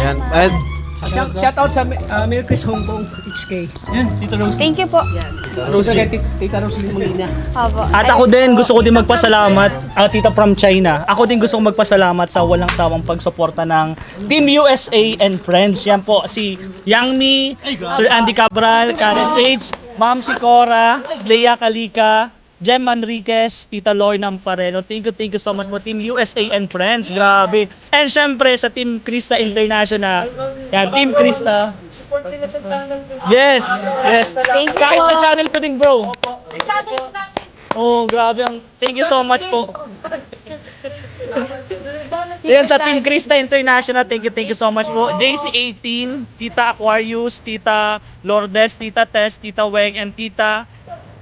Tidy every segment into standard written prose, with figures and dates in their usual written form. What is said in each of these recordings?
Ayan. At Shout out sa Merry Chris Hong Kong HK. Yan, Tita Rose. Thank you po. Rose kay Tita Rose Molina. Habo. At ako din gusto ko din magpasalamat, tita from China. Ako din gusto kong magpasalamat sa walang sawang pagsuporta ng Team USA and Friends. Yan po si Yang Mi, Sir Andy Cabral, Karen Page, Ma'am si Cora, Lea Calica, Jem Manriquez, Tita Lorna Ampareno. Thank you so much po Team USA and Friends. Grabe. And syempre sa Team Krista International. Yan, Team Krista. Yes, yes. Thank you Kahit po. sa channel ko din, bro. Oh, grabe. Thank you so much po. Yan sa Team Krista International. Thank you so much po. JC18, Tita Aquarius, Tita Lourdes, Tita Tess, Tita Weng, and Tita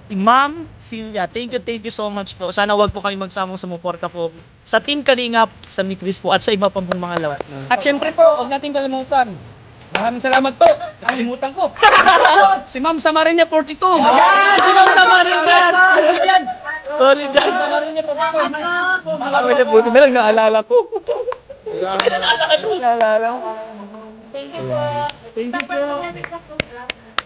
Ma'am Silvia. Thank you so much po. Sana wag po kami magsamang sumuporta po sa Team Kalingap, sa Mikris po, at sa iba pang mga lawat. At syempre po, huwag natin kalimutan. Maraming salamat po. Kalimutan ko. Si Ma'am Samaria 42. Yan! Si Ma'am Samaria! Sorry dyan. Samaria 42. Pamilya, buti na lang naalala ko. Naalala ko. Thank you po.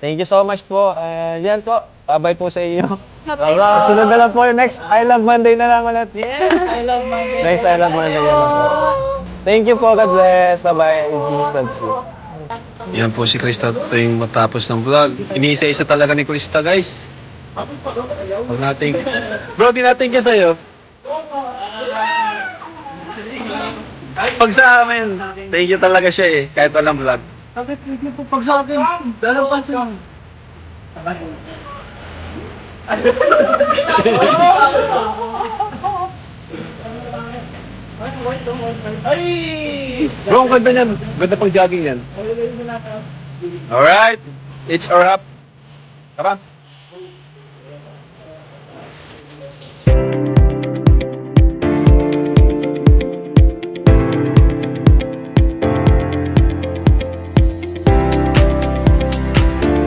Thank you so much po. Yan po. Babay po sa inyo. Bye-bye. Sunod na lang po yung next I Love Monday na lang ulit. Yes, I love my girl. Next I Love Monday na lang po. Thank you po. God bless. Bye-bye. Jesus loves you. Yan po si Krista yung matapos ng vlog. Iniisa-isa talaga ni Krista, guys. Huwag natin... Bro, di natin kaya sa'yo. Pag sa amin, thank you talaga siya eh. Kahit walang vlog. Bakit hindi po pag sa akin? Dalang pansin. Bro, ang ganda niyan. Ganda pang jogging yan. Alright. It's a wrap. Tara.